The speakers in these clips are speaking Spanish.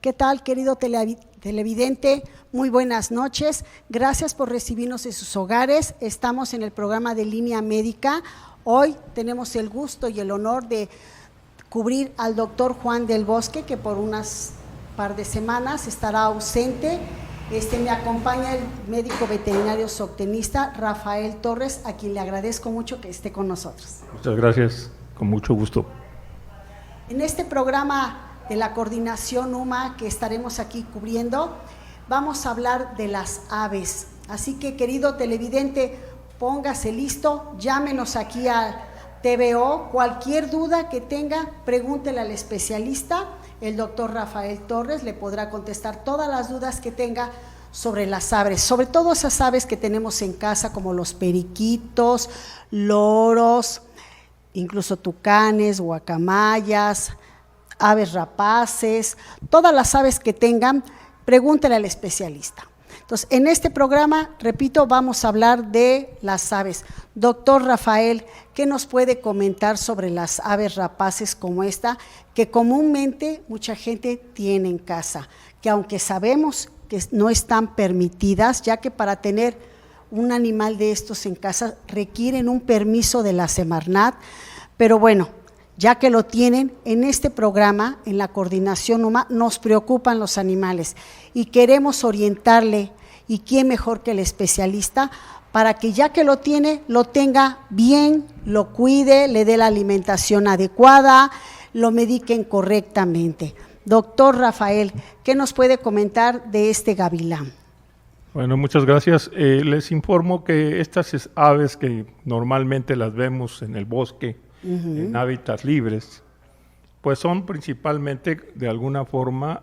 ¿Qué tal, querido televidente? Muy buenas noches. Gracias por recibirnos en sus hogares. Estamos en el programa de Línea Médica. Hoy tenemos el gusto y el honor de cubrir al doctor Juan del Bosque, que por unas par de semanas estará ausente. Me acompaña el médico veterinario zootecnista Rafael Torres, a quien le agradezco mucho que esté con nosotros. Muchas gracias, con mucho gusto. En este programa de la coordinación UMA que estaremos aquí cubriendo, vamos a hablar de las aves. Así que, querido televidente, póngase listo, llámenos aquí a TVO, cualquier duda que tenga, pregúntele al especialista, el doctor Rafael Torres le podrá contestar todas las dudas que tenga sobre las aves, sobre todo esas aves que tenemos en casa, como los periquitos, loros, incluso tucanes, guacamayas, aves rapaces, todas las aves que tengan, pregúntele al especialista. Entonces, en este programa, repito, vamos a hablar de las aves. Doctor Rafael, ¿qué nos puede comentar sobre las aves rapaces como esta, que comúnmente mucha gente tiene en casa, que aunque sabemos que no están permitidas, ya que para tener un animal de estos en casa requieren un permiso de la Semarnat, pero bueno, ya que lo tienen, en este programa, en la coordinación UMA, nos preocupan los animales y queremos orientarle, y quién mejor que el especialista, para que ya que lo tiene, lo tenga bien, lo cuide, le dé la alimentación adecuada, lo mediquen correctamente. Doctor Rafael, ¿qué nos puede comentar de este gavilán? Bueno, muchas gracias. Les informo que estas aves que normalmente las vemos en el bosque, en hábitats libres, pues son principalmente de alguna forma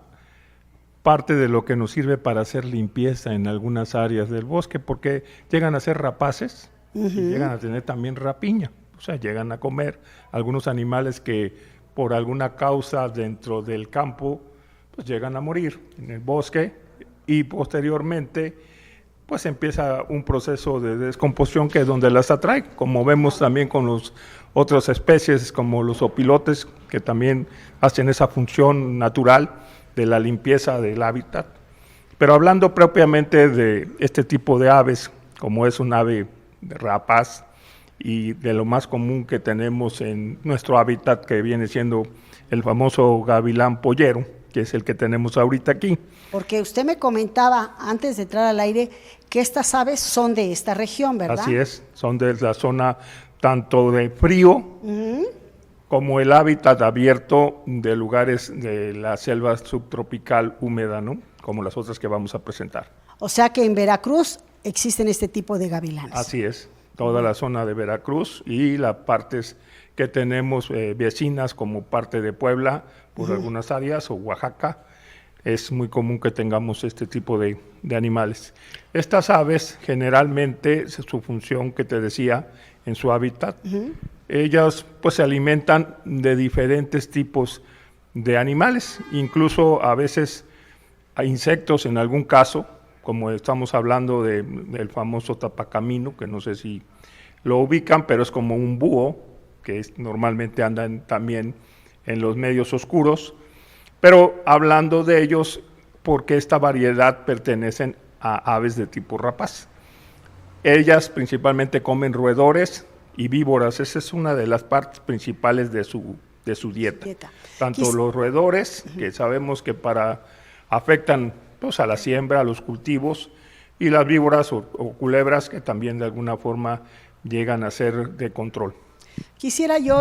parte de lo que nos sirve para hacer limpieza en algunas áreas del bosque, porque llegan a ser rapaces y llegan a tener también rapiña, o sea, llegan a comer algunos animales que por alguna causa dentro del campo pues llegan a morir en el bosque, y posteriormente pues empieza un proceso de descomposición que es donde las atrae, como vemos también con las otras especies como los opilotes, que también hacen esa función natural de la limpieza del hábitat. Pero hablando propiamente de este tipo de aves, como es un ave rapaz y de lo más común que tenemos en nuestro hábitat, que viene siendo el famoso gavilán pollero, que es el que tenemos ahorita aquí. Porque usted me comentaba antes de entrar al aire que estas aves son de esta región, ¿verdad? Así es, son de la zona tanto de frío como el hábitat abierto de lugares de la selva subtropical húmeda, ¿no? Como las otras que vamos a presentar. O sea que en Veracruz existen este tipo de gavilanes. Así es, toda la zona de Veracruz y las partes que tenemos vecinas como parte de Puebla, por algunas áreas, o Oaxaca, es muy común que tengamos este tipo de animales. Estas aves generalmente, su función que te decía, en su hábitat, ellas pues se alimentan de diferentes tipos de animales, incluso a veces a insectos en algún caso, como estamos hablando del famoso tapacamino, que no sé si lo ubican, pero es como un búho, que normalmente andan también en los medios oscuros, pero hablando de ellos, porque esta variedad pertenecen a aves de tipo rapaz. Ellas principalmente comen roedores y víboras, esa es una de las partes principales de su dieta. Tanto los roedores, que sabemos que afectan pues, a la siembra, a los cultivos, y las víboras o culebras, que también de alguna forma llegan a ser de control. Quisiera yo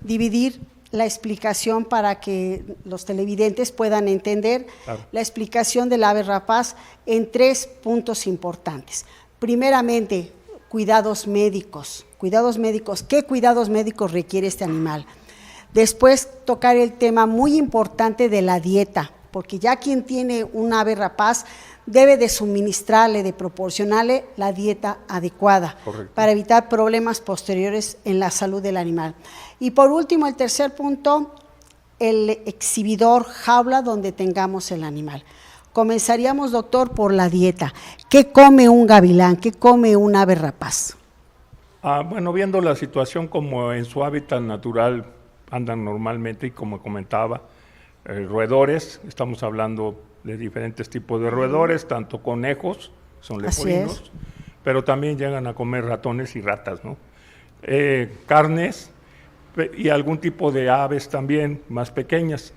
dividir la explicación para que los televidentes puedan entender la explicación del ave rapaz en 3 puntos importantes. Primeramente, cuidados médicos cuidados médicos, ¿qué cuidados médicos requiere este animal? Después tocar el tema muy importante de la dieta, porque ya quien tiene un ave rapaz debe de suministrarle, de proporcionarle la dieta adecuada. Correcto. Para evitar problemas posteriores en la salud del animal. Y por último, el tercer punto, el exhibidor, jaula donde tengamos el animal. Comenzaríamos, doctor, por la dieta. ¿Qué come un gavilán? ¿Qué come un ave rapaz? Bueno, viendo la situación como en su hábitat natural andan normalmente, y como comentaba, roedores, estamos hablando de diferentes tipos de roedores, tanto conejos, son leporinos, pero también llegan a comer ratones y ratas, ¿no? Carnes y algún tipo de aves también más pequeñas.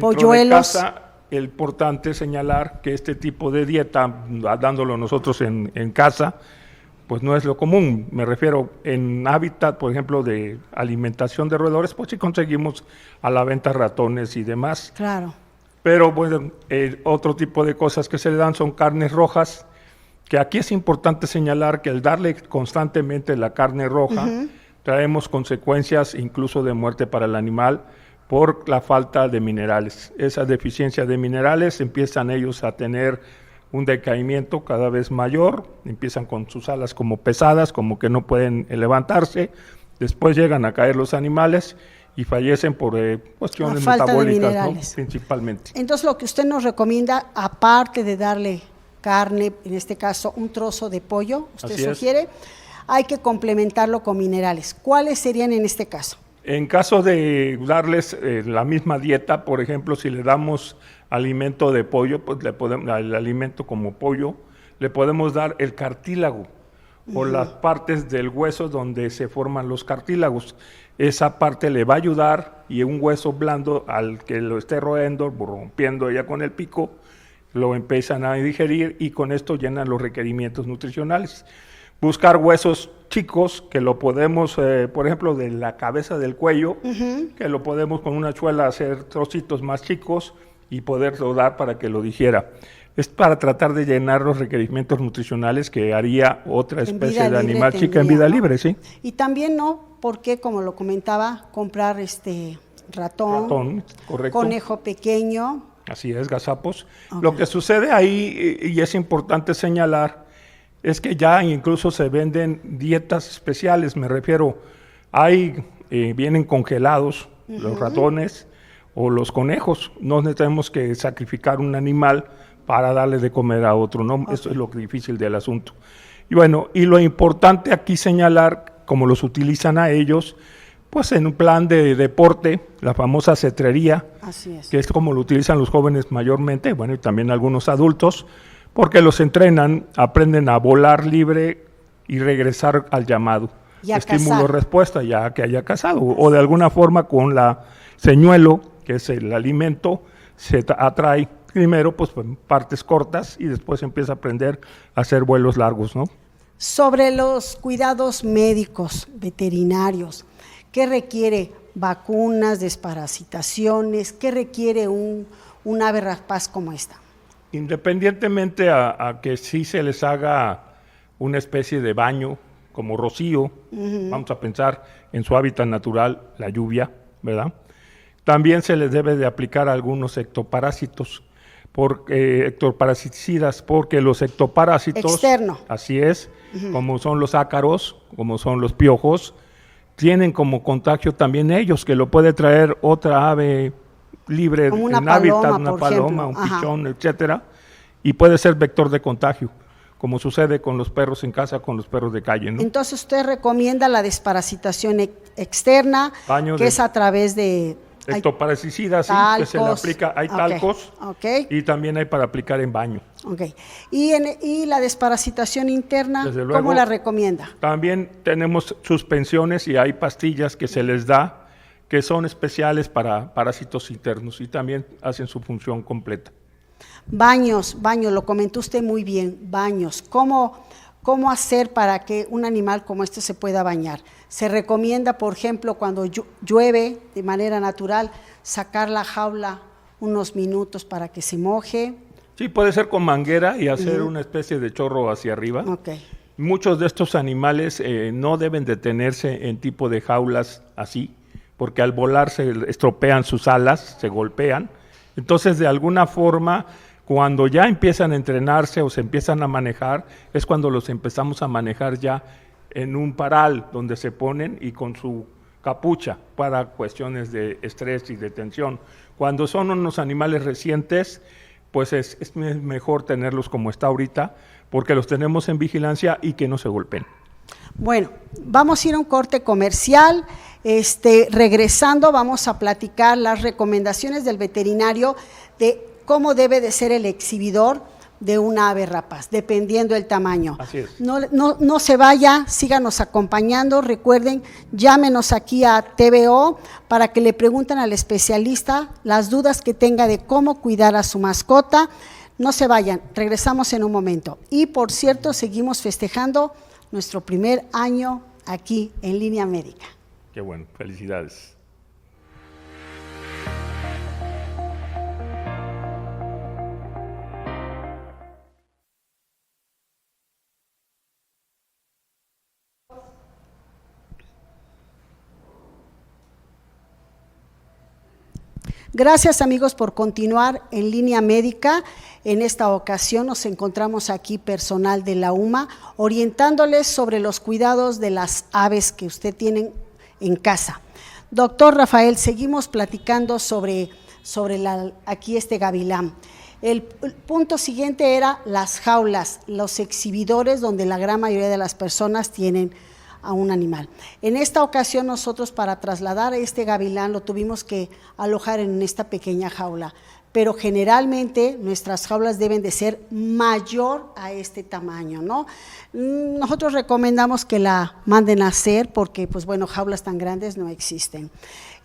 Polluelos. De casa, es importante señalar que este tipo de dieta, dándolo nosotros en casa, pues no es lo común. Me refiero en hábitat, por ejemplo, de alimentación de roedores, pues sí conseguimos a la venta ratones y demás. Claro. Pero bueno, otro tipo de cosas que se le dan son carnes rojas, que aquí es importante señalar que al darle constantemente la carne roja, traemos consecuencias incluso de muerte para el animal por la falta de minerales. Esa deficiencia de minerales empiezan ellos a tener un decaimiento cada vez mayor, empiezan con sus alas como pesadas, como que no pueden levantarse, después llegan a caer los animales y fallecen por cuestiones metabólicas, ¿no? Principalmente. Entonces, lo que usted nos recomienda, aparte de darle carne, en este caso un trozo de pollo, usted sugiere, hay que complementarlo con minerales. ¿Cuáles serían en este caso? En caso de darles la misma dieta, por ejemplo, si le damos alimento de pollo, pues le podemos, el alimento como pollo, le podemos dar el cartílago o las partes del hueso donde se forman los cartílagos. Esa parte le va a ayudar, y un hueso blando al que lo esté roendo, rompiendo ya con el pico, lo empiezan a digerir y con esto llenan los requerimientos nutricionales. Buscar huesos chicos que lo podemos, por ejemplo, de la cabeza del cuello, que lo podemos con una chuela hacer trocitos más chicos y poderlo dar para que lo digiera. Es para tratar de llenar los requerimientos nutricionales que haría otra especie de animal chica en vida libre, ¿sí? Y también no, porque como lo comentaba, comprar ratón, correcto. Conejo pequeño. Así es, gazapos. Okay. Lo que sucede ahí, y es importante señalar, es que ya incluso se venden dietas especiales, me refiero, vienen congelados los ratones o los conejos, no tenemos que sacrificar un animal para darle de comer a otro, ¿no? Okay. Eso es lo difícil del asunto. Y bueno, y lo importante aquí señalar, como los utilizan a ellos, pues en un plan de deporte, la famosa cetrería, que es como lo utilizan los jóvenes mayormente, bueno, y también algunos adultos, porque los entrenan, aprenden a volar libre y regresar al llamado. Estímulo-respuesta, ya que haya cazado, o de alguna forma con la señuelo, que es el alimento, se atrae primero pues partes cortas y después empieza a aprender a hacer vuelos largos, ¿no? Sobre los cuidados médicos, veterinarios, ¿qué requiere? Vacunas, desparasitaciones, ¿qué requiere un ave rapaz como esta? Independientemente a que sí se les haga una especie de baño, como rocío, vamos a pensar en su hábitat natural, la lluvia, ¿verdad? También se les debe de aplicar algunos ectoparásitos, ectoparasiticidas, porque los ectoparásitos, externo, así es, como son los ácaros, como son los piojos, tienen como contagio también ellos, que lo puede traer otra ave libre en hábitat, una paloma, un pichón, etcétera, y puede ser vector de contagio, como sucede con los perros en casa, con los perros de calle, ¿no? Entonces usted recomienda la desparasitación externa, que es a través de ectoparasiticidas, sí, que se le aplica, hay talcos, y también hay para aplicar en baño. Y la desparasitación interna, luego, ¿cómo la recomienda? También tenemos suspensiones y hay pastillas que se les da, que son especiales para parásitos internos y también hacen su función completa. Baños, lo comentó usted muy bien, baños. ¿Cómo hacer para que un animal como este se pueda bañar? Se recomienda, por ejemplo, cuando llueve de manera natural, sacar la jaula unos minutos para que se moje. Sí, puede ser con manguera y hacer una especie de chorro hacia arriba. Muchos de estos animales no deben de tenerse en tipo de jaulas así, porque al volar se estropean sus alas, se golpean. Entonces, de alguna forma, cuando ya empiezan a entrenarse o se empiezan a manejar, es cuando los empezamos a manejar ya en un paral donde se ponen y con su capucha para cuestiones de estrés y de tensión. Cuando son unos animales recientes, pues es mejor tenerlos como está ahorita, porque los tenemos en vigilancia y que no se golpeen. Bueno, vamos a ir a un corte comercial. Regresando vamos a platicar las recomendaciones del veterinario de cómo debe de ser el exhibidor de una ave rapaz, dependiendo del tamaño. Así es. No se vaya, síganos acompañando. Recuerden, llámenos aquí a TVO para que le pregunten al especialista las dudas que tenga de cómo cuidar a su mascota. No se vayan, regresamos en un momento. Y por cierto, seguimos festejando nuestro primer año aquí en Línea Médica. Qué bueno, felicidades. Gracias amigos por continuar en Línea Médica. En esta ocasión nos encontramos aquí personal de la UMA orientándoles sobre los cuidados de las aves que usted tiene en casa. Doctor Rafael, seguimos platicando sobre aquí este gavilán. El punto siguiente era las jaulas, los exhibidores donde la gran mayoría de las personas tienen a un animal. En esta ocasión nosotros para trasladar a este gavilán lo tuvimos que alojar en esta pequeña jaula, pero generalmente nuestras jaulas deben de ser mayor a este tamaño, ¿no? Nosotros recomendamos que la manden a hacer porque, pues bueno, jaulas tan grandes no existen.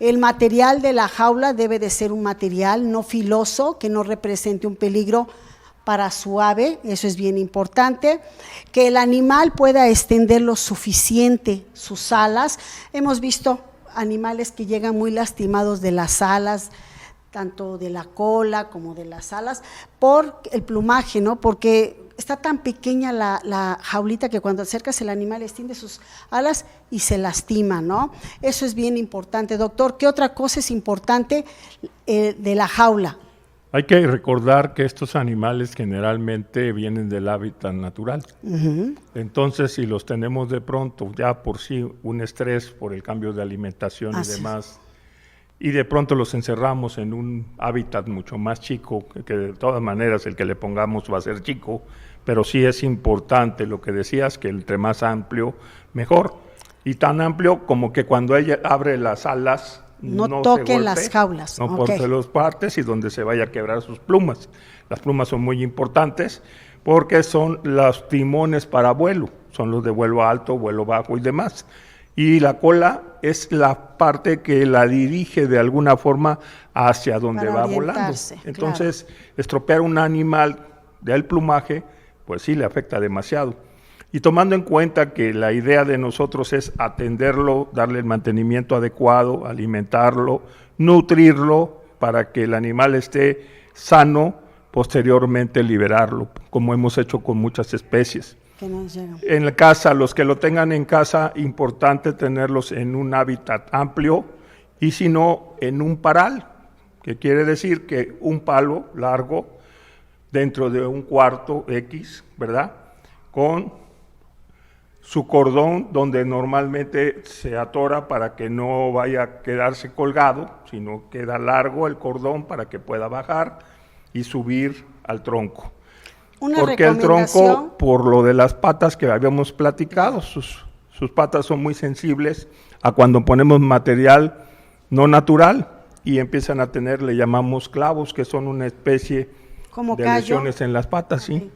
El material de la jaula debe de ser un material no filoso, que no represente un peligro para su ave, eso es bien importante, que el animal pueda extender lo suficiente sus alas. Hemos visto animales que llegan muy lastimados de las alas, tanto de la cola como de las alas, por el plumaje, ¿no? Porque está tan pequeña la jaulita que cuando acercas el animal extiende sus alas y se lastima, ¿no? Eso es bien importante. Doctor, ¿qué otra cosa es importante de la jaula? Hay que recordar que estos animales generalmente vienen del hábitat natural. Entonces, si los tenemos de pronto, ya por sí un estrés por el cambio de alimentación y demás, y de pronto los encerramos en un hábitat mucho más chico, que de todas maneras el que le pongamos va a ser chico, pero sí es importante lo que decías, que entre más amplio, mejor. Y tan amplio como que cuando ella abre las alas, no toquen las jaulas. No por las partes y donde se vaya a quebrar sus plumas. Las plumas son muy importantes porque son los timones para vuelo, son los de vuelo alto, vuelo bajo y demás. Y la cola es la parte que la dirige de alguna forma hacia donde va volando. Entonces, estropear un animal del plumaje, pues sí le afecta demasiado. Y tomando en cuenta que la idea de nosotros es atenderlo, darle el mantenimiento adecuado, alimentarlo, nutrirlo para que el animal esté sano, posteriormente liberarlo, como hemos hecho con muchas especies. En la casa, los que lo tengan en casa, importante tenerlos en un hábitat amplio y si no, en un paral, que quiere decir que un palo largo dentro de un cuarto X, ¿verdad? Con su cordón donde normalmente se atora para que no vaya a quedarse colgado, sino queda largo el cordón para que pueda bajar y subir al tronco. Porque el tronco, por lo de las patas que habíamos platicado, sus patas son muy sensibles a cuando ponemos material no natural y empiezan a tener, le llamamos clavos, que son una especie de lesiones en las patas, ¿sí?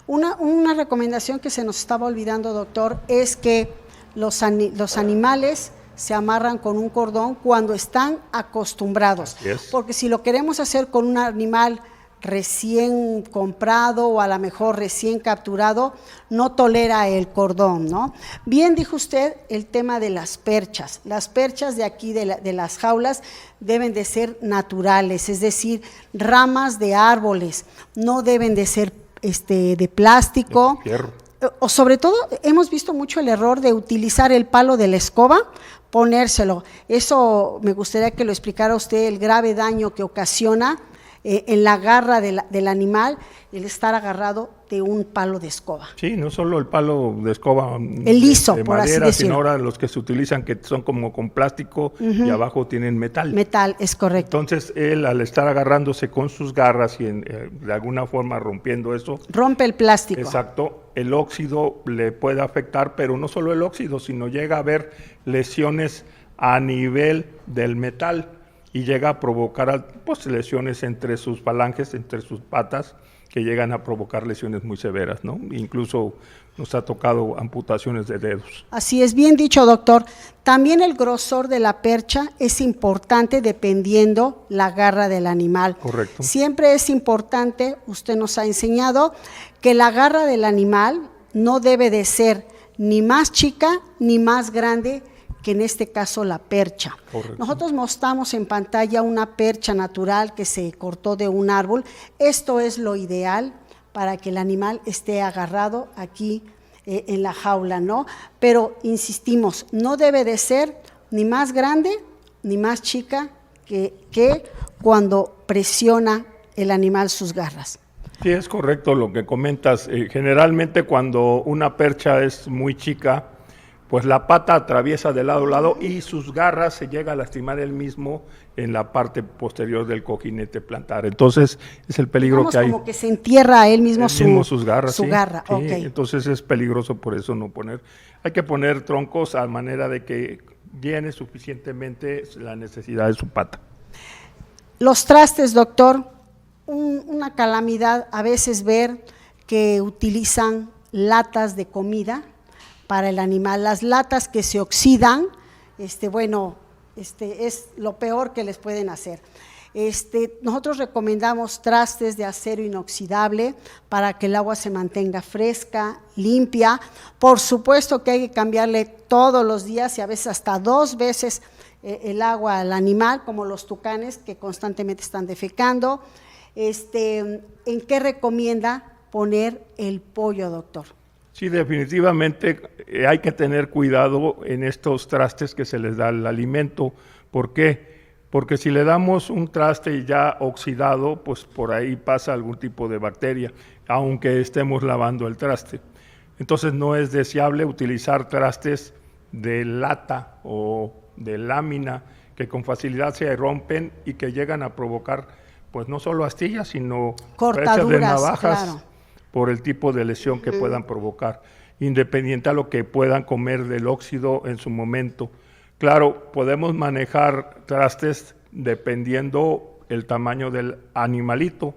Una recomendación que se nos estaba olvidando, doctor, es que los animales se amarran con un cordón cuando están acostumbrados. Porque si lo queremos hacer con un animal recién comprado o a lo mejor recién capturado, no tolera el cordón, ¿no? Bien dijo usted el tema de las perchas. Las perchas de aquí, de las jaulas, deben de ser naturales, es decir, ramas de árboles, no deben de ser de plástico, o sobre todo hemos visto mucho el error de utilizar el palo de la escoba, ponérselo. Eso me gustaría que lo explicara usted, el grave daño que ocasiona en la garra del animal el estar agarrado de un palo de escoba. Sí, no solo el palo de escoba el liso, de por madera, así decirlo, sino ahora los que se utilizan que son como con plástico y abajo tienen metal. Metal, es correcto. Entonces él al estar agarrándose con sus garras y de alguna forma rompiendo eso, Rompe el plástico. exacto, el óxido le puede afectar, pero no solo el óxido, sino llega a haber lesiones a nivel del metal y llega a provocar pues, lesiones entre sus falanges, entre sus patas, que llegan a provocar lesiones muy severas, ¿no? Incluso nos ha tocado amputaciones de dedos. Así es, bien dicho, doctor. También el grosor de la percha es importante dependiendo la garra del animal. Correcto. Siempre es importante, usted nos ha enseñado, que la garra del animal no debe de ser ni más chica ni más grande que en este caso la percha. Correcto. Nosotros mostramos en pantalla una percha natural que se cortó de un árbol. Esto es lo ideal para que el animal esté agarrado aquí en la jaula, ¿no? Pero insistimos, no debe de ser ni más grande ni más chica que cuando presiona el animal sus garras. Sí, es correcto lo que comentas. Generalmente cuando una percha es muy chica, pues la pata atraviesa de lado a lado y sus garras se llega a lastimar él mismo en la parte posterior del cojinete plantar. Entonces es el peligro Digamos que hay. como que se entierra a él mismo, sus garras. su sí, garra. sí, Okay. Entonces es peligroso por eso no poner. Hay que poner troncos a manera de que llene suficientemente la necesidad de su pata. Los trastes, doctor, una calamidad a veces ver que utilizan latas de comida para el animal. Las latas que se oxidan, es lo peor que les pueden hacer. Nosotros recomendamos trastes de acero inoxidable para que el agua se mantenga fresca, limpia. Por supuesto que hay que cambiarle todos los días y a veces hasta 2 veces el agua al animal, como los tucanes que constantemente están defecando. ¿En qué recomienda poner el pollo, doctor? Sí, definitivamente hay que tener cuidado en estos trastes que se les da el alimento. ¿Por qué? Porque si le damos un traste ya oxidado, pues por ahí pasa algún tipo de bacteria, aunque estemos lavando el traste. Entonces no es deseable utilizar trastes de lata o de lámina que con facilidad se rompen y que llegan a provocar, pues no solo astillas, sino cortaduras de navajas. Claro. Por el tipo de lesión que puedan provocar, independiente a lo que puedan comer del óxido en su momento. Claro, podemos manejar trastes dependiendo el tamaño del animalito.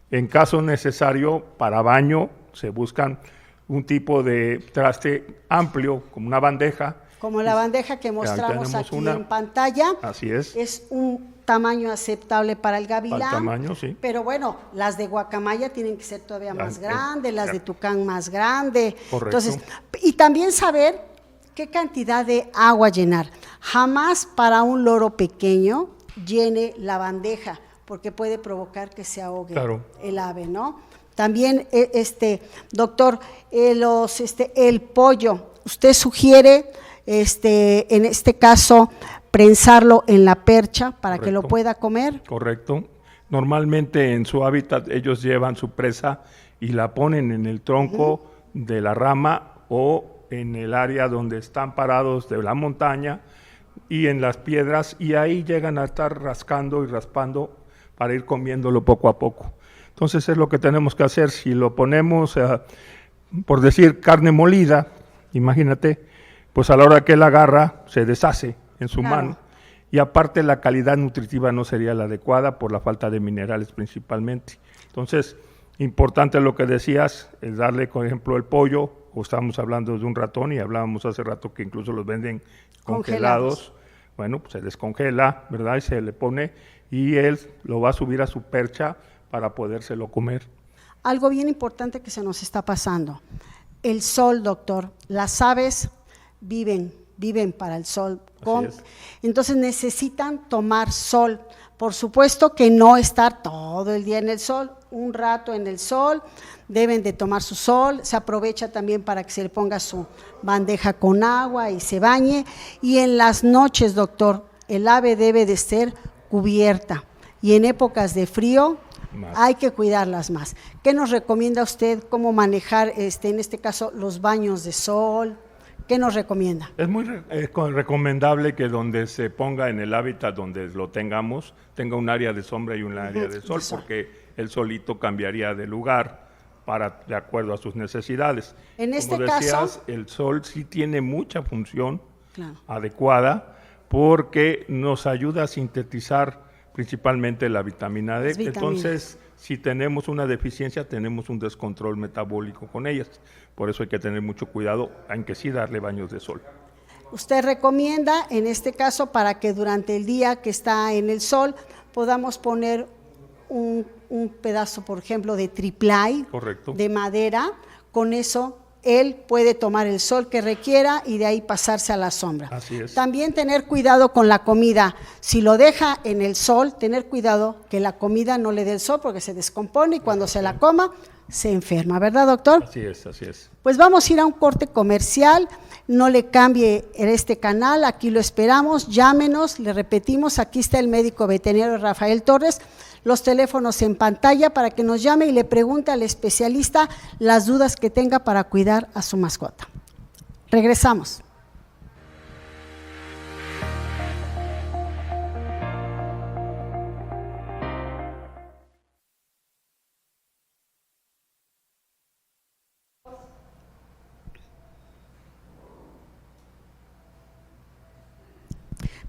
En caso necesario, para baño, se buscan un tipo de traste amplio, como una bandeja. Como la bandeja que mostramos aquí en pantalla. Así es. Es un tamaño aceptable para el gavilán. Para el tamaño, sí. Pero bueno, las de guacamaya tienen que ser todavía más grandes, las de tucán más grande. Correcto. Entonces, y también saber qué cantidad de agua llenar. Jamás para un loro pequeño llene la bandeja, porque puede provocar que se ahogue el ave, ¿no? También, doctor, el pollo, usted sugiere, en este caso, prensarlo en la percha para que lo pueda comer. Correcto. Normalmente en su hábitat ellos llevan su presa y la ponen en el tronco de la rama o en el área donde están parados de la montaña y en las piedras, y ahí llegan a estar rascando y raspando para ir comiéndolo poco a poco. Entonces es lo que tenemos que hacer. Si lo ponemos, por decir, carne molida, imagínate, pues a la hora que la agarra se deshace en su mano, y aparte la calidad nutritiva no sería la adecuada por la falta de minerales principalmente. Entonces, importante lo que decías, es darle, por ejemplo, el pollo, o estamos hablando de un ratón y hablábamos hace rato que incluso los venden congelados. Bueno, pues se descongela, ¿verdad? Y se le pone y él lo va a subir a su percha para podérselo comer. Algo bien importante que se nos está pasando, el sol, doctor. Las aves viven para el sol. Entonces necesitan tomar sol. Por supuesto que no estar todo el día en el sol, un rato en el sol, deben de tomar su sol, se aprovecha también para que se le ponga su bandeja con agua y se bañe, y en las noches, doctor, el ave debe de ser cubierta, y en épocas de frío hay que cuidarlas más. ¿Qué nos recomienda usted cómo manejar, en este caso, los baños de sol? ¿Qué nos recomienda? Es muy recomendable que donde se ponga en el hábitat donde lo tengamos, tenga un área de sombra y un área de sol, porque el solito cambiaría de lugar de acuerdo a sus necesidades. En este Como decías, caso, el sol sí tiene mucha función claro, adecuada porque nos ayuda a sintetizar principalmente la vitamina D. Entonces, si tenemos una deficiencia, tenemos un descontrol metabólico con ellas. Por eso hay que tener mucho cuidado, aunque sí darle baños de sol. Usted recomienda, en este caso, para que durante el día que está en el sol, podamos poner un pedazo, por ejemplo, de triplay, correcto, de madera. Con eso él puede tomar el sol que requiera y de ahí pasarse a la sombra. Así es. También tener cuidado con la comida. Si lo deja en el sol, tener cuidado que la comida no le dé el sol porque se descompone y cuando se la coma se enferma, ¿verdad, doctor? Así es, así es. Pues vamos a ir a un corte comercial. No le cambie en este canal, aquí lo esperamos, llámenos, le repetimos, aquí está el médico veterinario Rafael Torres, los teléfonos en pantalla para que nos llame y le pregunte al especialista las dudas que tenga para cuidar a su mascota. Regresamos.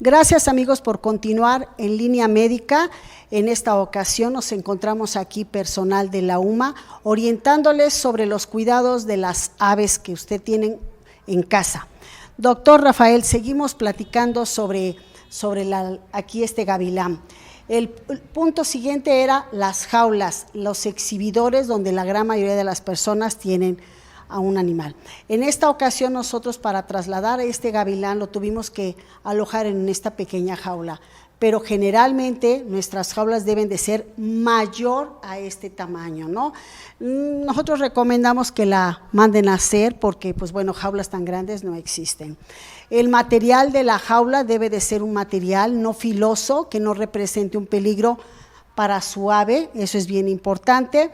Gracias, amigos, por continuar en Línea Médica. En esta ocasión nos encontramos aquí personal de la UMA orientándoles sobre los cuidados de las aves que usted tiene en casa. Doctor Rafael, seguimos platicando sobre aquí este gavilán. El punto siguiente era las jaulas, los exhibidores donde la gran mayoría de las personas tienen a un animal. En esta ocasión nosotros para trasladar a este gavilán lo tuvimos que alojar en esta pequeña jaula, pero generalmente nuestras jaulas deben de ser mayor a este tamaño, ¿no? Nosotros recomendamos que la manden a hacer porque, pues bueno, jaulas tan grandes no existen. El material de la jaula debe de ser un material no filoso, que no represente un peligro para su ave, eso es bien importante,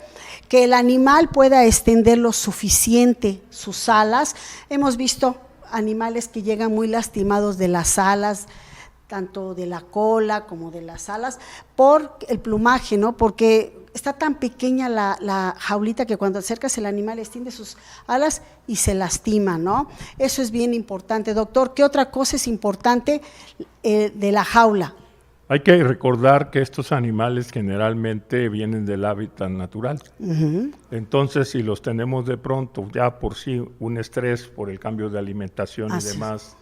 que el animal pueda extender lo suficiente sus alas. Hemos visto animales que llegan muy lastimados de las alas, tanto de la cola como de las alas, por el plumaje, ¿no? Porque está tan pequeña la jaulita que cuando acercas el animal extiende sus alas y se lastima, ¿no? Eso es bien importante. Doctor, ¿qué otra cosa es importante de la jaula? Hay que recordar que estos animales generalmente vienen del hábitat natural. Entonces, si los tenemos de pronto, ya por sí un estrés por el cambio de alimentación y demás,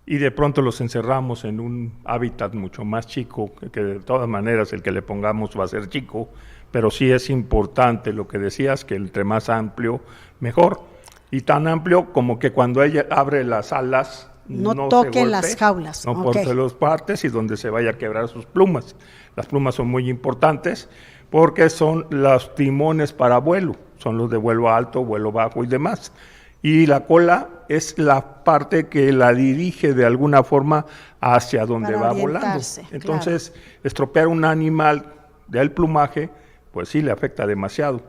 y de pronto los encerramos en un hábitat mucho más chico, que de todas maneras el que le pongamos va a ser chico, pero sí es importante lo que decías, que entre más amplio, mejor. Y tan amplio como que cuando ella abre las alas, no toquen las jaulas. No corte las partes y donde se vaya a quebrar sus plumas. Las plumas son muy importantes porque son los timones para vuelo, son los de vuelo alto, vuelo bajo y demás. Y la cola es la parte que la dirige de alguna forma hacia donde va volando. Entonces, estropear un animal del plumaje, pues sí le afecta demasiado.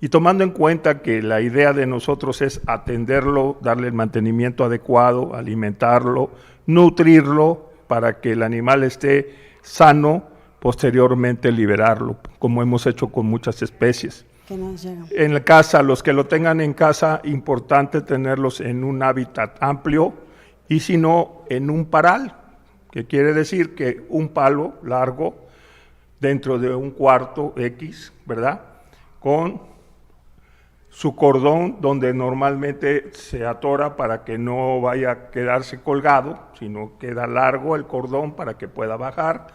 Y tomando en cuenta que la idea de nosotros es atenderlo, darle el mantenimiento adecuado, alimentarlo, nutrirlo para que el animal esté sano, posteriormente liberarlo, como hemos hecho con muchas especies. En la casa, los que lo tengan en casa, importante tenerlos en un hábitat amplio y si no, en un paral, que quiere decir que un palo largo dentro de un cuarto X, ¿verdad? Con su cordón donde normalmente se atora para que no vaya a quedarse colgado, sino queda largo el cordón para que pueda bajar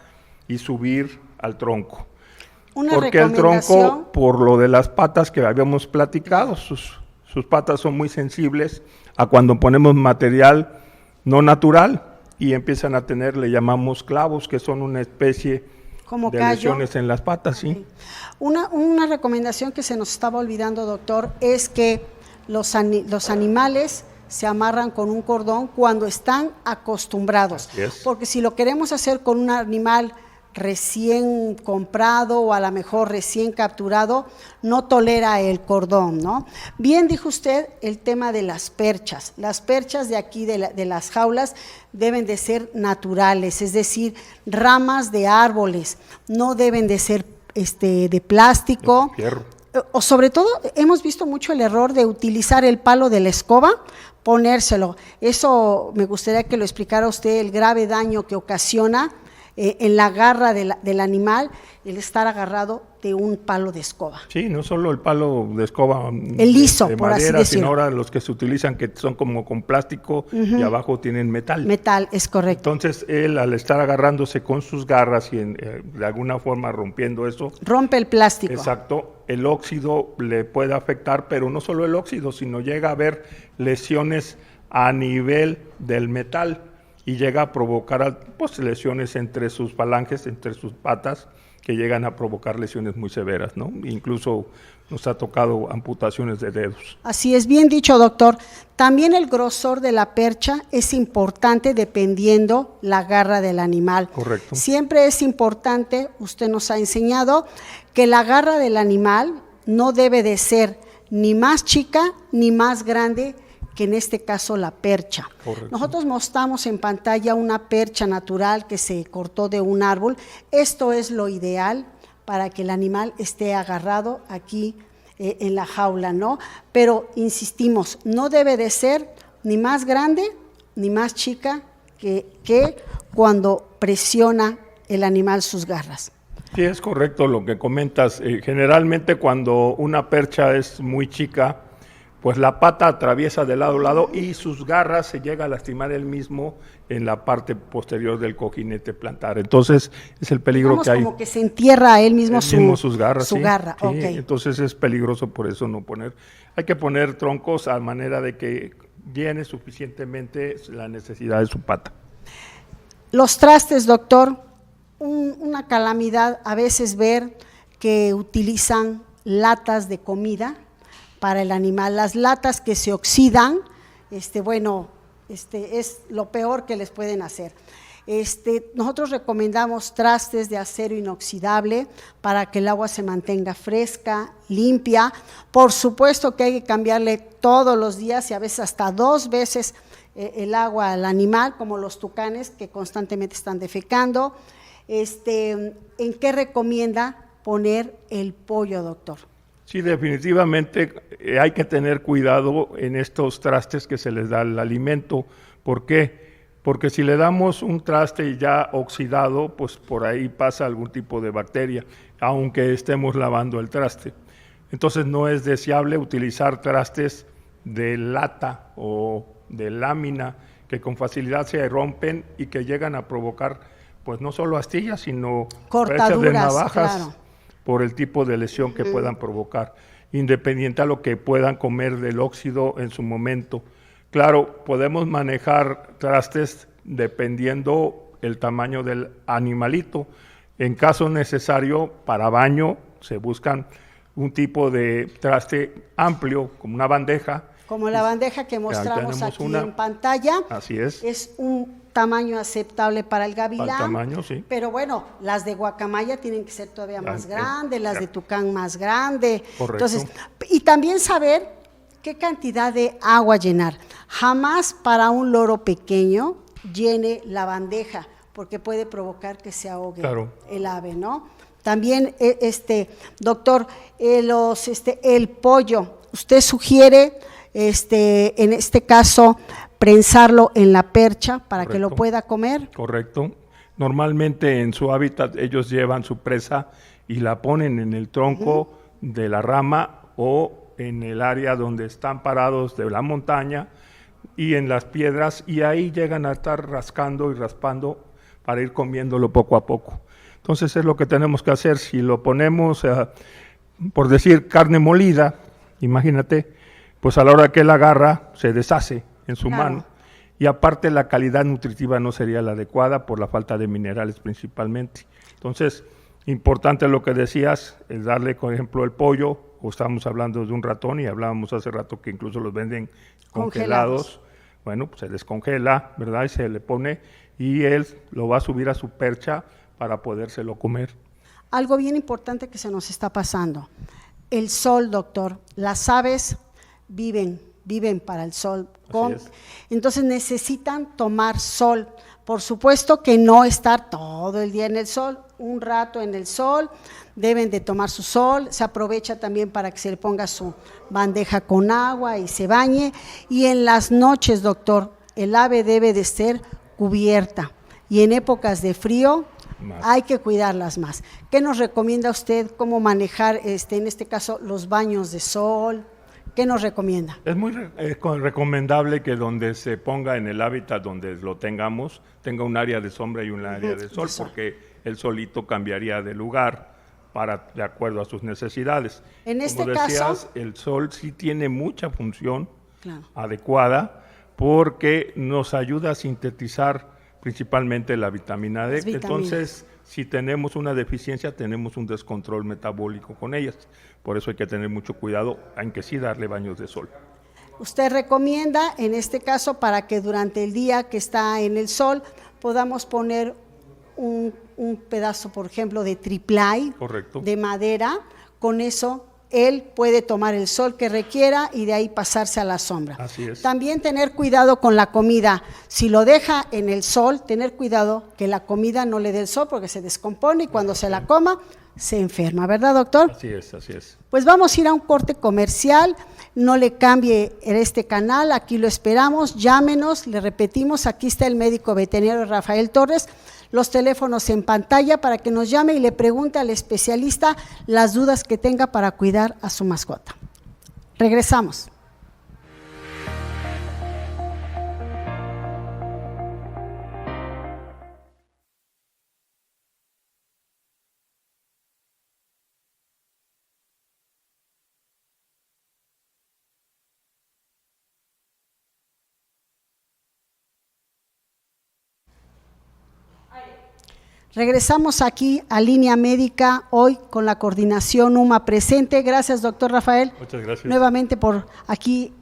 y subir al tronco. Porque el tronco, por lo de las patas que habíamos platicado, sus patas son muy sensibles a cuando ponemos material no natural y empiezan a tener, le llamamos clavos, que son una especie Como de callo. lesiones en las patas, sí. Una recomendación que se nos estaba olvidando, doctor, es que los animales se amarran con un cordón cuando están acostumbrados. Así es. Porque si lo queremos hacer con un animal recién comprado o a lo mejor recién capturado, no tolera el cordón, ¿no? Bien dijo usted el tema de las perchas. Las perchas de aquí, de las jaulas, deben de ser naturales, es decir, ramas de árboles, no deben de ser de plástico. Fierro. O sobre todo, hemos visto mucho el error de utilizar el palo de la escoba, ponérselo. Eso me gustaría que lo explicara usted, el grave daño que ocasiona en la garra del animal, el estar agarrado de un palo de escoba. Sí, no solo el palo de escoba el liso, de por madera, así decirlo, sino ahora los que se utilizan que son como con plástico y abajo tienen metal. Metal, es correcto. Entonces él, al estar agarrándose con sus garras y de alguna forma rompiendo eso, rompe el plástico. exacto, el óxido le puede afectar, pero no solo el óxido, sino llega a haber lesiones a nivel del metal y llega a provocar pues, lesiones entre sus falanges, entre sus patas, que llegan a provocar lesiones muy severas, ¿no? Incluso nos ha tocado amputaciones de dedos. Así es, bien dicho, doctor. También el grosor de la percha es importante dependiendo la garra del animal. Correcto. Siempre es importante, usted nos ha enseñado, que la garra del animal no debe de ser ni más chica ni más grande que en este caso la percha. Correcto. Nosotros mostramos en pantalla una percha natural que se cortó de un árbol. Esto es lo ideal para que el animal esté agarrado aquí en la jaula, ¿no? Pero insistimos, no debe de ser ni más grande ni más chica que cuando presiona el animal sus garras. Sí, es correcto lo que comentas. Generalmente cuando una percha es muy chica, pues la pata atraviesa de lado a lado y sus garras se llega a lastimar él mismo en la parte posterior del cojinete plantar. Entonces es el peligro Digamos que hay. Como que se entierra a él mismo, sus garras. su sí, garra. sí, Okay. Entonces es peligroso por eso no poner. Hay que poner troncos a manera de que llene suficientemente la necesidad de su pata. Los trastes, doctor, una calamidad a veces ver que utilizan latas de comida para el animal. Las latas que se oxidan, es lo peor que les pueden hacer. Nosotros recomendamos trastes de acero inoxidable para que el agua se mantenga fresca, limpia. Por supuesto que hay que cambiarle todos los días y a veces hasta 2 veces el agua al animal, como los tucanes que constantemente están defecando. ¿En qué recomienda poner el pollo, doctor? Sí, definitivamente hay que tener cuidado en estos trastes que se les da el alimento. ¿Por qué? Porque si le damos un traste ya oxidado, pues por ahí pasa algún tipo de bacteria, aunque estemos lavando el traste. Entonces no es deseable utilizar trastes de lata o de lámina que con facilidad se rompen y que llegan a provocar, pues no solo astillas, sino cortaduras de navajas. Claro. Por el tipo de lesión que puedan provocar, independiente a lo que puedan comer del óxido en su momento. Claro, podemos manejar trastes dependiendo el tamaño del animalito. En caso necesario, para baño, se buscan un tipo de traste amplio, como una bandeja. Como la bandeja que mostramos aquí en pantalla. Así es. Es un tamaño aceptable para el gavilán. Para el tamaño, sí. Pero bueno, las de guacamaya tienen que ser todavía más grandes, las de tucán más grande. Correcto. Entonces, y también saber qué cantidad de agua llenar. Jamás para un loro pequeño llene la bandeja, porque puede provocar que se ahogue el ave, ¿no? También, doctor, el pollo, usted sugiere, en este caso, prensarlo en la percha para que lo pueda comer. Correcto. Normalmente en su hábitat ellos llevan su presa y la ponen en el tronco de la rama o en el área donde están parados de la montaña y en las piedras, y ahí llegan a estar rascando y raspando para ir comiéndolo poco a poco. Entonces es lo que tenemos que hacer. Si lo ponemos, por decir, carne molida, imagínate, pues a la hora que él agarra se deshace en su mano, y aparte la calidad nutritiva no sería la adecuada por la falta de minerales principalmente. Entonces Importante lo que decías, es darle, por ejemplo, el pollo, o estábamos hablando de un ratón y hablábamos hace rato que incluso los venden congelados. Bueno, pues se descongela, ¿verdad? Y se le pone y él lo va a subir a su percha para podérselo comer. Algo bien importante que se nos está pasando. El sol, doctor. Las aves viven para el sol. Entonces necesitan tomar sol. Por supuesto que no estar todo el día en el sol, un rato en el sol, deben de tomar su sol, se aprovecha también para que se le ponga su bandeja con agua y se bañe. Y en las noches, doctor, el ave debe de ser cubierta. Y en épocas de frío hay que cuidarlas más. ¿Qué nos recomienda usted? ¿Cómo manejar, en este caso, los baños de sol? ¿Qué nos recomienda? Es muy recomendable que donde se ponga en el hábitat donde lo tengamos, tenga un área de sombra y un área de sol, porque él solito cambiaría de lugar de acuerdo a sus necesidades. En este Como decías, caso, el sol sí tiene mucha función adecuada porque nos ayuda a sintetizar principalmente la vitamina D. Entonces, si tenemos una deficiencia, tenemos un descontrol metabólico con ellas. Por eso hay que tener mucho cuidado, hay que sí darle baños de sol. Usted recomienda, en este caso, para que durante el día que está en el sol, podamos poner un pedazo, por ejemplo, de triplay, de madera. Con eso, él puede tomar el sol que requiera y de ahí pasarse a la sombra. Así es. También tener cuidado con la comida. Si lo deja en el sol, tener cuidado que la comida no le dé el sol porque se descompone y cuando se la coma, se enferma, ¿verdad, doctor? Así es, así es. Pues vamos a ir a un corte comercial, no le cambie este canal, aquí lo esperamos, llámenos, le repetimos, aquí está el médico veterinario Rafael Torres, los teléfonos en pantalla para que nos llame y le pregunte al especialista las dudas que tenga para cuidar a su mascota. Regresamos. Regresamos aquí a Línea Médica, hoy con la coordinación UMA presente. Gracias, doctor Rafael. Muchas gracias. Nuevamente por aquí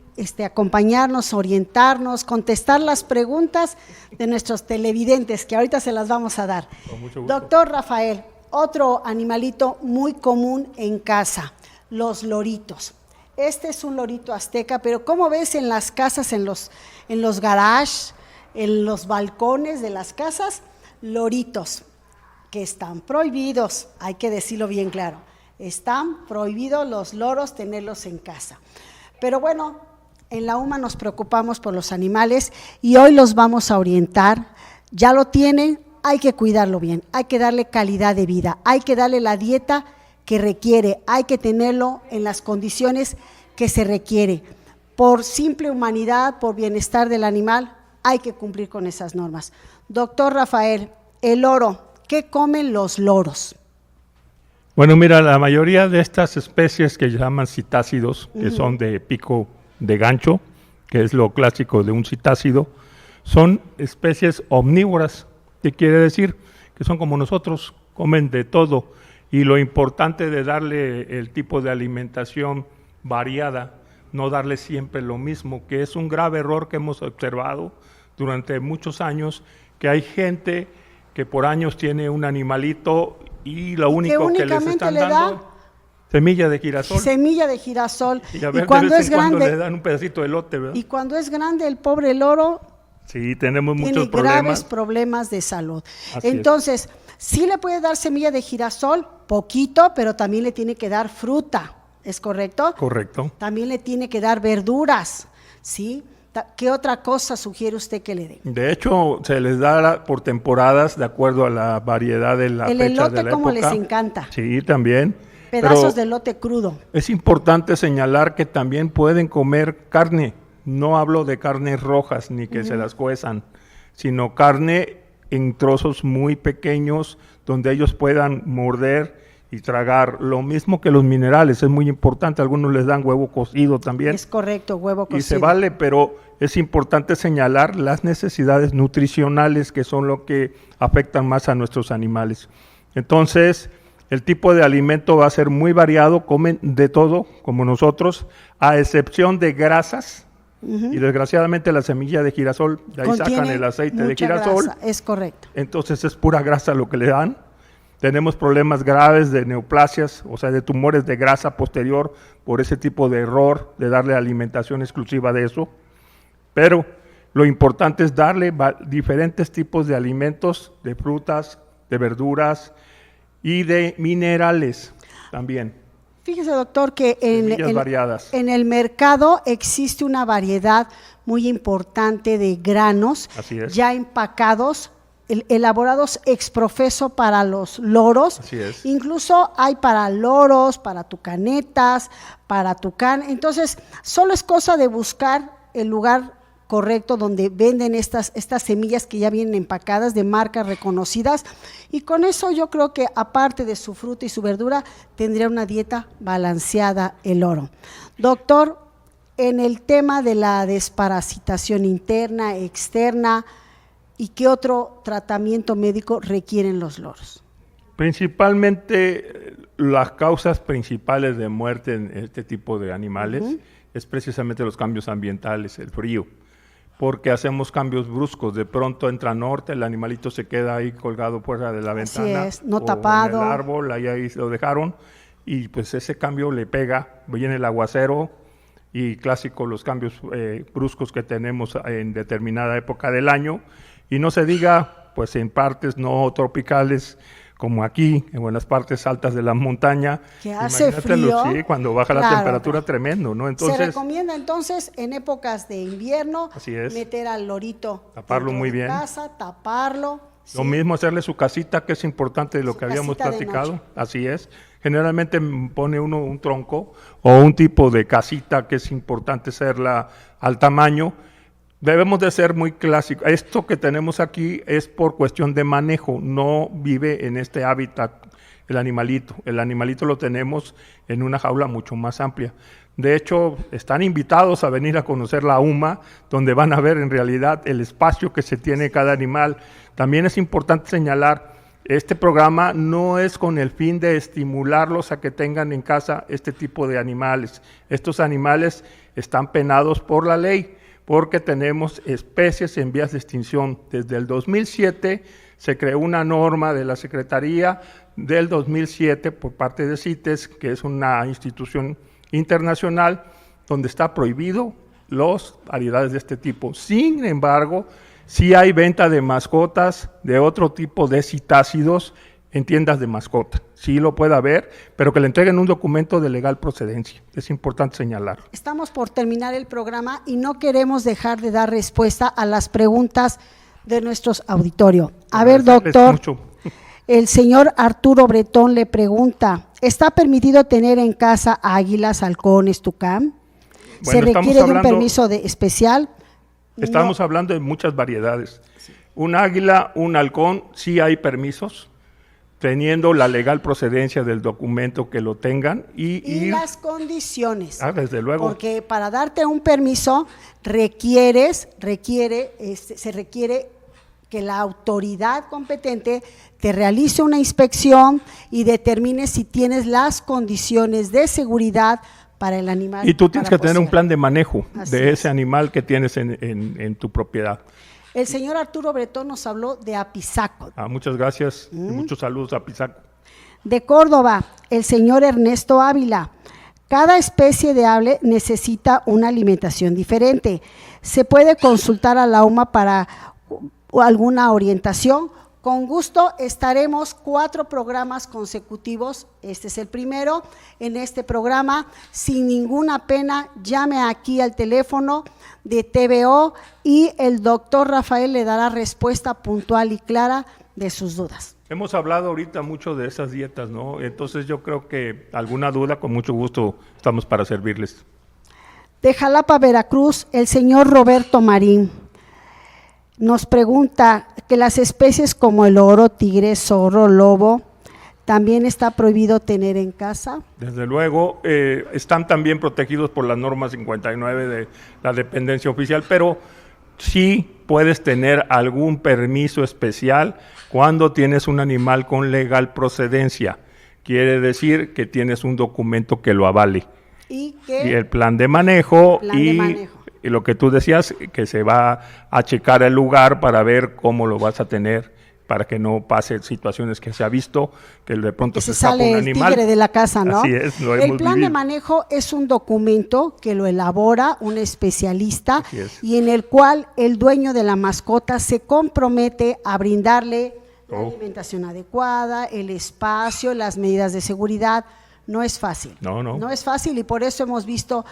acompañarnos, orientarnos, contestar las preguntas de nuestros televidentes, que ahorita se las vamos a dar. Con mucho gusto. Doctor Rafael, otro animalito muy común en casa, los loritos. Este es un lorito azteca, pero ¿cómo ves en las casas, en los garages, en los balcones de las casas? Loritos que están prohibidos, hay que decirlo bien claro, están prohibidos los loros tenerlos en casa. Pero bueno, en la UMA nos preocupamos por los animales y hoy los vamos a orientar. Ya lo tienen, hay que cuidarlo bien, hay que darle calidad de vida, hay que darle la dieta que requiere, hay que tenerlo en las condiciones que se requiere. Por simple humanidad, por bienestar del animal, hay que cumplir con esas normas. Doctor Rafael, el loro, ¿qué comen los loros? Bueno, mira, la mayoría de estas especies que llaman citácidos, que son de pico de gancho, que es lo clásico de un citácido, son especies omnívoras, que quiere decir que son como nosotros, comen de todo. Y lo importante de darle el tipo de alimentación variada, no darle siempre lo mismo, que es un grave error que hemos observado durante muchos años, que hay gente que por años tiene un animalito y lo único que les están dando semilla de girasol. Semilla de girasol. Y a ver, y cuando es grande le dan un pedacito de elote, ¿verdad? Y cuando es grande el pobre loro tenemos muchos graves problemas de salud. Entonces, sí le puede dar semilla de girasol, poquito, pero también le tiene que dar fruta, ¿es correcto? Correcto. También le tiene que dar verduras, ¿sí? ¿Qué otra cosa sugiere usted que le dé? De hecho, se les da por temporadas de acuerdo a la variedad de la fecha de la época. El elote como les encanta. Sí, también. Pedazos de elote crudo. Es importante señalar que también pueden comer carne. No hablo de carnes rojas ni que se las cuezan, sino carne en trozos muy pequeños donde ellos puedan morder y tragar. Lo mismo que los minerales, es muy importante. Algunos les dan huevo cocido también. Es correcto, huevo cocido. Y se vale, pero es importante señalar las necesidades nutricionales que son lo que afectan más a nuestros animales. Entonces, El tipo de alimento va a ser muy variado, comen de todo, como nosotros, a excepción de grasas, y desgraciadamente la semilla de girasol, de ahí Contiene sacan el aceite de mucha girasol, grasa, es correcto. entonces es pura grasa lo que le dan. Tenemos problemas graves de neoplasias, o sea, de tumores de grasa posterior por ese tipo de error de darle alimentación exclusiva de eso. Pero lo importante es darle diferentes tipos de alimentos, de frutas, de verduras y de minerales también. Fíjese, doctor, que Variadas. en el mercado existe una variedad muy importante de granos Así es. ya empacados, elaborados ex profeso para los loros. Así es. Incluso hay para loros, para tucanetas, para tucán. Entonces, solo es cosa de buscar el lugar correcto donde venden estas semillas que ya vienen empacadas de marcas reconocidas, y con eso yo creo que aparte de su fruta y su verdura tendría una dieta balanceada el loro. Doctor, en el tema de la desparasitación interna, externa, ¿y qué otro tratamiento médico requieren los loros? Principalmente las causas principales de muerte en este tipo de animales es precisamente los cambios ambientales, el frío, porque hacemos cambios bruscos. De pronto entra norte, el animalito se queda ahí colgado fuera de la ventana, Así es, no o tapado, en el árbol, ahí lo dejaron, y pues ese cambio le pega, viene el aguacero, y clásico los cambios bruscos que tenemos en determinada época del año, y no se diga pues en partes no tropicales como aquí, en las partes altas de la montaña, que hace frío, sí, cuando baja la temperatura, tremendo, ¿no? Entonces, se recomienda entonces en épocas de invierno meter al lorito, taparlo muy bien, casa, taparlo. Lo mismo hacerle su casita, que es importante de lo que habíamos platicado, así es. Generalmente pone uno un tronco o un tipo de casita que es importante hacerla al tamaño. Debemos de ser muy clásicos. Esto que tenemos aquí es por cuestión de manejo, no vive en este hábitat el animalito. El animalito lo tenemos en una jaula mucho más amplia. De hecho, están invitados a venir a conocer la UMA, donde van a ver en realidad el espacio que se tiene cada animal. También es importante señalar, este programa no es con el fin de estimularlos a que tengan en casa este tipo de animales. Estos animales están penados por la ley, porque tenemos especies en vías de extinción. Desde el 2007 se creó una norma de la Secretaría del 2007 por parte de CITES, que es una institución internacional, donde está prohibido las variedades de este tipo. Sin embargo, sí hay venta de mascotas de otro tipo de citácidos en tiendas de mascota. Sí lo puede haber, pero que le entreguen un documento de legal procedencia. Es importante señalar. Estamos por terminar el programa y no queremos dejar de dar respuesta a las preguntas de nuestros auditorio. A ver, doctor, el señor Arturo Bretón le pregunta, ¿está permitido tener en casa águilas, halcones, tucán? ¿Se requiere de un permiso especial? Estamos hablando de muchas variedades. Un águila, un halcón, sí hay permisos, teniendo la legal procedencia del documento que lo tengan y las condiciones. Desde luego. Porque para darte un permiso se requiere que la autoridad competente te realice una inspección y determine si tienes las condiciones de seguridad para el animal. Y tú tienes que tener un plan de manejo de ese animal que tienes en tu propiedad. El señor Arturo Bretón nos habló de Apizaco. Muchas gracias y muchos saludos a Apizaco. De Córdoba, el señor Ernesto Ávila. Cada especie de ave necesita una alimentación diferente. ¿Se puede consultar a la UMA para alguna orientación? Con gusto estaremos 4 programas consecutivos, este es el primero, en este programa, sin ninguna pena, llame aquí al teléfono de TVO y el doctor Rafael le dará respuesta puntual y clara de sus dudas. Hemos hablado ahorita mucho de esas dietas, ¿no? Entonces yo creo que alguna duda, con mucho gusto estamos para servirles. De Jalapa, Veracruz, el señor Roberto Marín nos pregunta que las especies como el oro, tigre, zorro, lobo, ¿también está prohibido tener en casa? Desde luego, están también protegidos por la norma 59 de la dependencia oficial, pero sí puedes tener algún permiso especial cuando tienes un animal con legal procedencia. quiere decir que tienes un documento que lo avale. Y el plan de manejo y lo que tú decías, que se va a checar el lugar para ver cómo lo vas a tener, para que no pase situaciones que se ha visto, que de pronto se sale el tigre de la casa, ¿no? Así es, lo hemos El plan vivido. de manejo es un documento que lo elabora un especialista y en el cual el dueño de la mascota se compromete a brindarle la alimentación adecuada, el espacio, las medidas de seguridad. No es fácil. No es fácil, y por eso hemos visto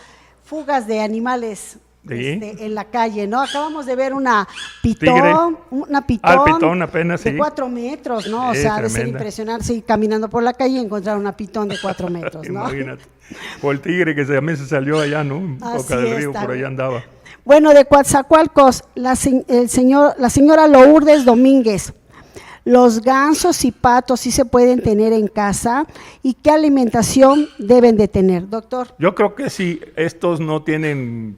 fugas de animales en la calle, ¿no? Acabamos de ver una pitón, pitón apenas, de 4 metros, ¿no? O sea, de ser impresionante ir caminando por la calle y encontrar una pitón de 4 metros, ¿no? Imagínate. O el tigre que también se salió allá, ¿no? En Boca del Río, por allá andaba. Bueno, de Coatzacoalcos, la señora Lourdes Domínguez. Los gansos y patos sí se pueden tener en casa, ¿y qué alimentación deben de tener, doctor? Yo creo que si estos no tienen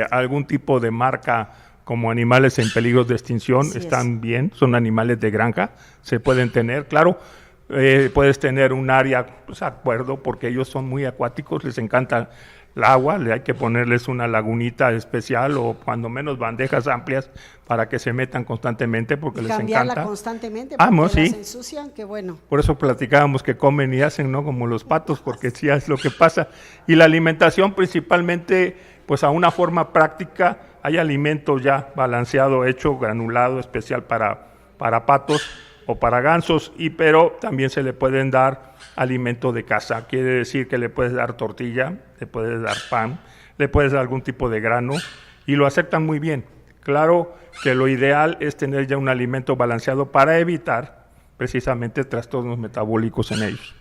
algún tipo de marca como animales en peligro de extinción, están bien, son animales de granja, se pueden tener, claro, puedes tener un área, pues acuerdo, porque ellos son muy acuáticos, les encanta el agua, hay que ponerles una lagunita especial o cuando menos bandejas amplias para que se metan constantemente porque les encanta. Cambiarla constantemente porque las ensucian, qué bueno. Por eso platicábamos que comen y hacen, ¿no? Como los patos, porque sí es lo que pasa. Y la alimentación principalmente, pues a una forma práctica, hay alimento ya balanceado, hecho, granulado, especial para patos o para gansos, pero también se le pueden dar alimento de casa. Quiere decir que le puedes dar tortilla, le puedes dar pan, le puedes dar algún tipo de grano y lo aceptan muy bien. Claro que lo ideal es tener ya un alimento balanceado para evitar precisamente trastornos metabólicos en ellos.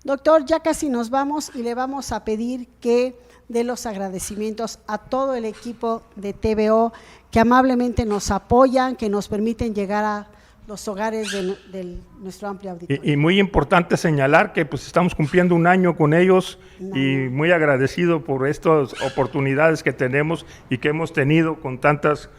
Doctor, ya casi nos vamos y le vamos a pedir que dé los agradecimientos a todo el equipo de TVO que amablemente nos apoyan, que nos permiten llegar a los hogares de nuestro amplio auditorio. Y muy importante señalar que pues estamos cumpliendo un año con ellos y muy agradecido por estas oportunidades que tenemos y que hemos tenido con tantas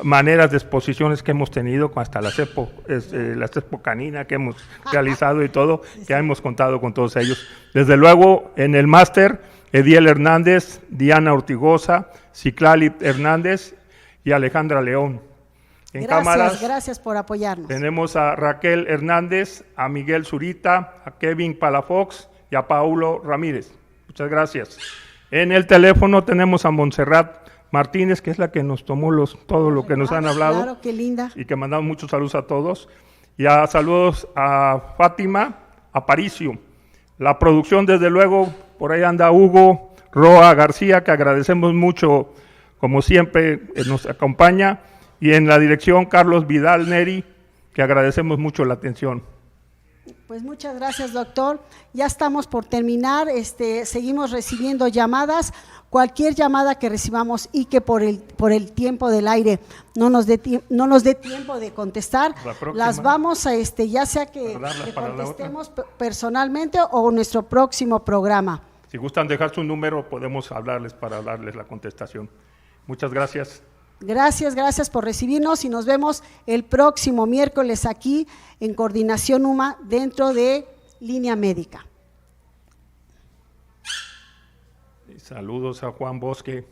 maneras de exposiciones que hemos tenido, hasta la CEPO canina que hemos realizado y todo, que hemos contado con todos ellos. Desde luego en el máster, Ediel Hernández, Diana Ortigosa, Ciclali Hernández y Alejandra León. En cámaras, gracias por apoyarnos. Tenemos a Raquel Hernández, a Miguel Zurita, a Kevin Palafox y a Paulo Ramírez. Muchas gracias. En el teléfono tenemos a Montserrat Martínez, que es la que nos tomó todo lo que nos han hablado. Claro, qué linda. Y que mandamos muchos saludos a todos. Y saludos a Fátima Aparicio. La producción, desde luego, por ahí anda Hugo Roa García, que agradecemos mucho, como siempre, nos acompaña. Y en la dirección, Carlos Vidal Neri, que agradecemos mucho la atención. Pues muchas gracias, doctor. Ya estamos por terminar, seguimos recibiendo llamadas. Cualquier llamada que recibamos y que por el tiempo del aire no nos dé tiempo de contestar, las vamos a, ya sea que contestemos personalmente o nuestro próximo programa. Si gustan dejar su número, podemos hablarles para darles la contestación. Muchas gracias. Gracias por recibirnos y nos vemos el próximo miércoles aquí en Coordinación UMA dentro de Línea Médica. Saludos a Juan Bosque.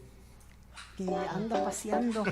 Que anda paseando.